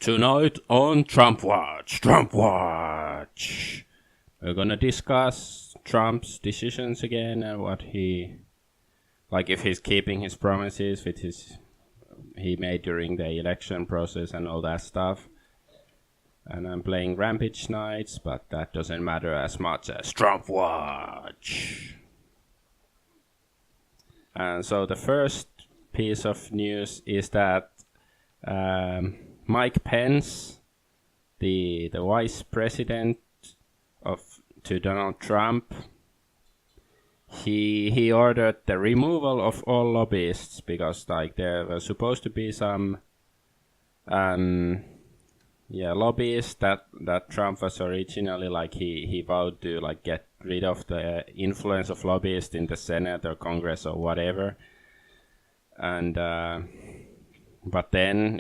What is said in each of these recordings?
Tonight on Trump Watch, we're gonna discuss Trump's decisions again and what he, like if he's keeping his promises with he made during the election process and all that stuff. And I'm playing Rampage Knights, but that doesn't matter as much as Trump Watch. And so the first piece of news is that Mike Pence, the vice president to Donald Trump, he ordered the removal of all lobbyists because like there were supposed to be some lobbyists that Trump was originally like he vowed to like get rid of the influence of lobbyists in the Senate or Congress or whatever, and but then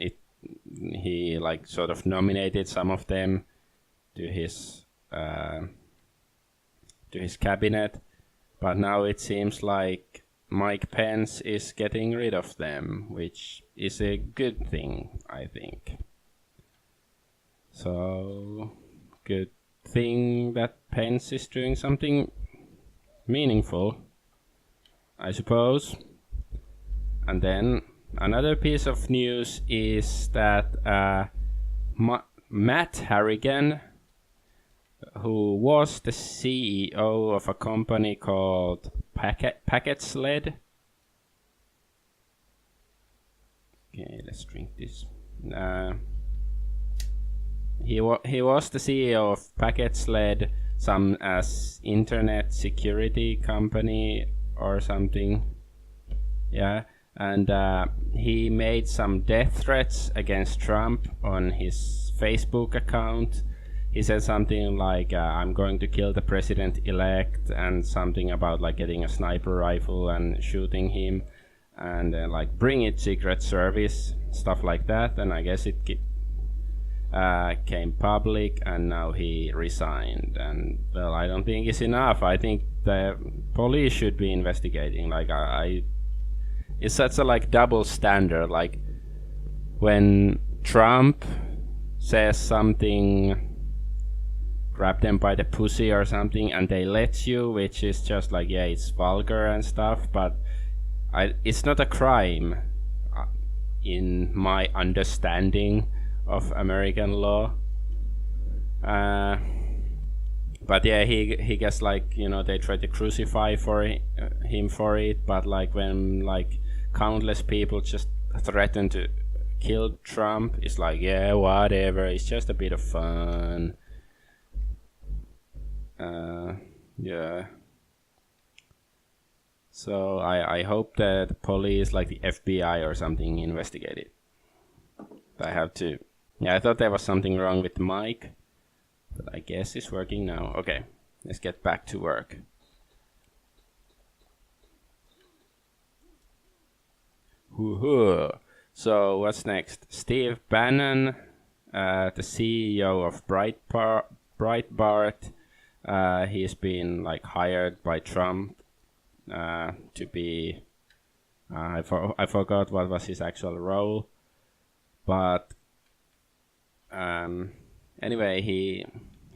he like sort of nominated some of them to his cabinet, but now it seems like Mike Pence is getting rid of them, which is a good thing, I think. So, good thing that Pence is doing something meaningful, I suppose. And then another piece of news is that Matt Harrigan, who was the CEO of a company called Packet Sled. Okay, let's drink this. He was the CEO of Packet Sled, some as internet security company or something. Yeah, and he made some death threats against Trump on his Facebook account. He said something like, I'm going to kill the president-elect, and something about like getting a sniper rifle and shooting him, and like bring it Secret Service, stuff like that. And I guess it came public, and now he resigned. And well, I don't think it's enough. I think the police should be investigating. Like it's such a like double standard. Like when Trump says something, grab them by the pussy or something, and they let you, which is just like, yeah, it's vulgar and stuff, but it's not a crime in my understanding of American law. But yeah, he gets like, you know, they try to crucify him for it, but like when like countless people just threaten to kill Trump, it's like, yeah, whatever, it's just a bit of fun. Yeah. So I hope that the police, like the FBI or something, investigate it. I have to. Yeah, I thought there was something wrong with the mic, but I guess it's working now. Okay, let's get back to work. Woohoo! So what's next? Steve Bannon, the CEO of Breitbart. He's been like hired by Trump to be. I forgot what was his actual role, but anyway, he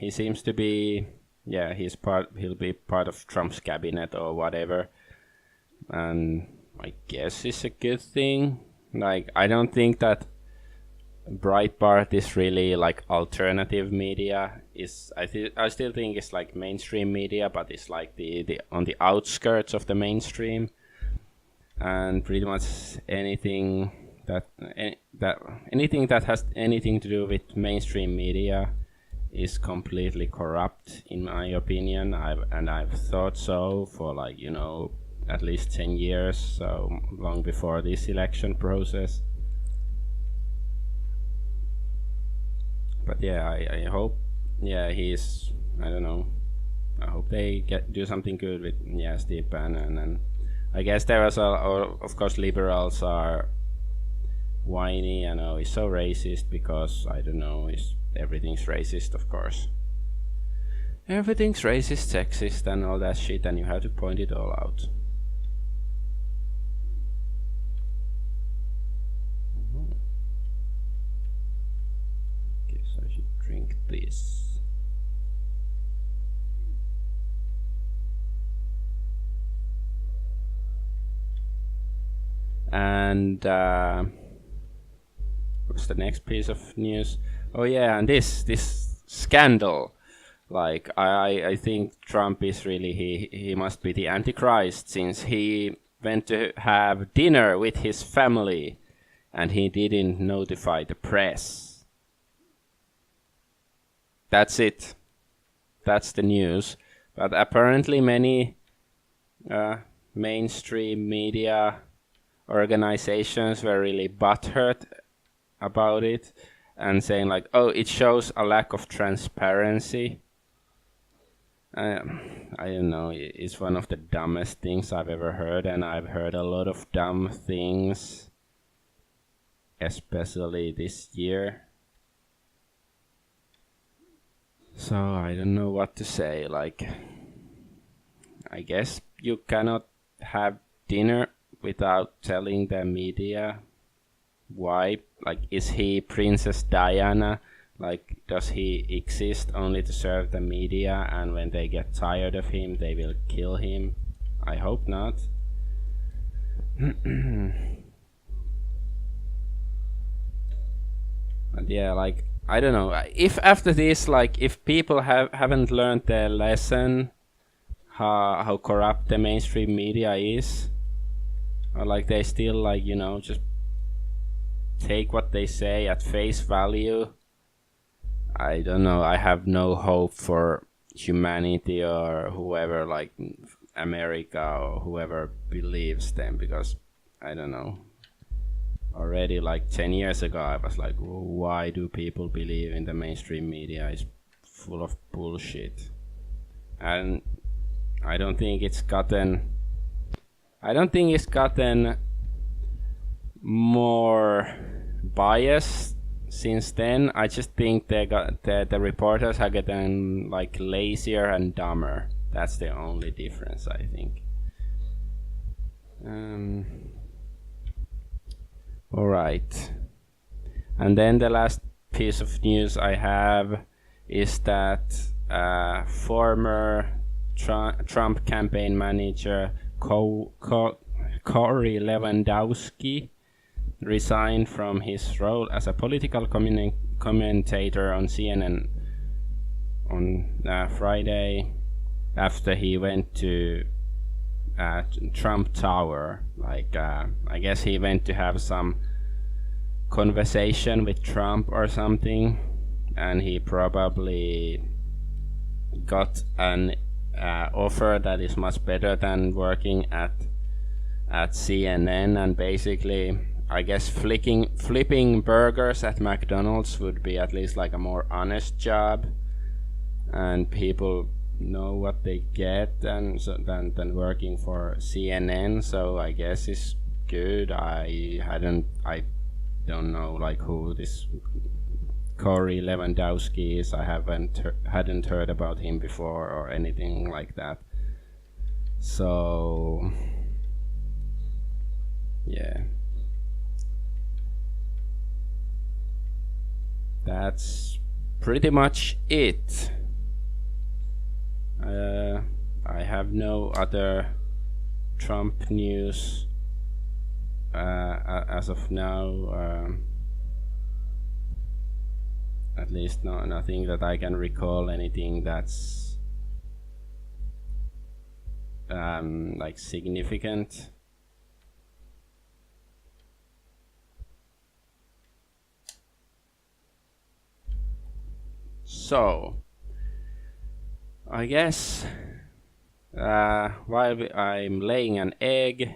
seems to be, yeah, he'll be part of Trump's cabinet or whatever, and I guess it's a good thing. Like, I don't think that Breitbart is really like alternative media. I still think it's like mainstream media, but it's like the on the outskirts of the mainstream, and pretty much anything that has anything to do with mainstream media is completely corrupt, in my opinion. I've thought so for like, you know, at least 10 years, so long before this election process. But yeah, I hope, yeah, he's, I don't know, I hope they do something good with, yeah, Steve Bannon. And I guess there was of course liberals are whiny, I know, he's so racist because, I don't know, everything's racist, of course. Everything's racist, sexist and all that shit, and you have to point it all out. So I should drink this. And what's the next piece of news? Oh yeah, and this scandal. Like I think Trump is really he must be the Antichrist, since he went to have dinner with his family and he didn't notify the press. That's it. That's the news. But apparently many mainstream media organizations were really butthurt about it and saying like, oh, it shows a lack of transparency. I don't know, it's one of the dumbest things I've ever heard, and I've heard a lot of dumb things, especially this year. So I don't know what to say. Like, I guess you cannot have dinner without telling the media why. Like, is he Princess Diana? Like, does he exist only to serve the media, and when they get tired of him they will kill him? I hope not. But yeah, like, I don't know, if after this, like, if people haven't learned their lesson how corrupt the mainstream media is, or like they still, like, you know, just take what they say at face value, I don't know, I have no hope for humanity or whoever, like America or whoever believes them, because I don't know, already like 10 years ago I was like, why do people believe in the mainstream media? It's full of bullshit. And I don't think it's gotten more biased since then. I just think the reporters have gotten like lazier and dumber. That's the only difference, I think. All right. And then the last piece of news I have is that former Trump campaign manager Corey Lewandowski resigned from his role as a political commentator on CNN on Friday after he went to Trump Tower. Like, I guess he went to have some conversation with Trump or something, and he probably got an offer that is much better than working at CNN, and basically I guess flipping burgers at McDonald's would be at least like a more honest job, and people know what they get, and so than working for CNN. So I guess it's good. I don't know like who this Corey Lewandowski is. I hadn't heard about him before or anything like that. So yeah. That's pretty much it. I have no other Trump news as of now. At least nothing that I can recall, anything that's like significant. So, I guess while I'm laying an egg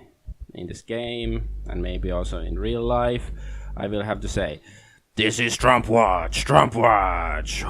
in this game, and maybe also in real life, I will have to say, this is Trump Watch, Trump Watch!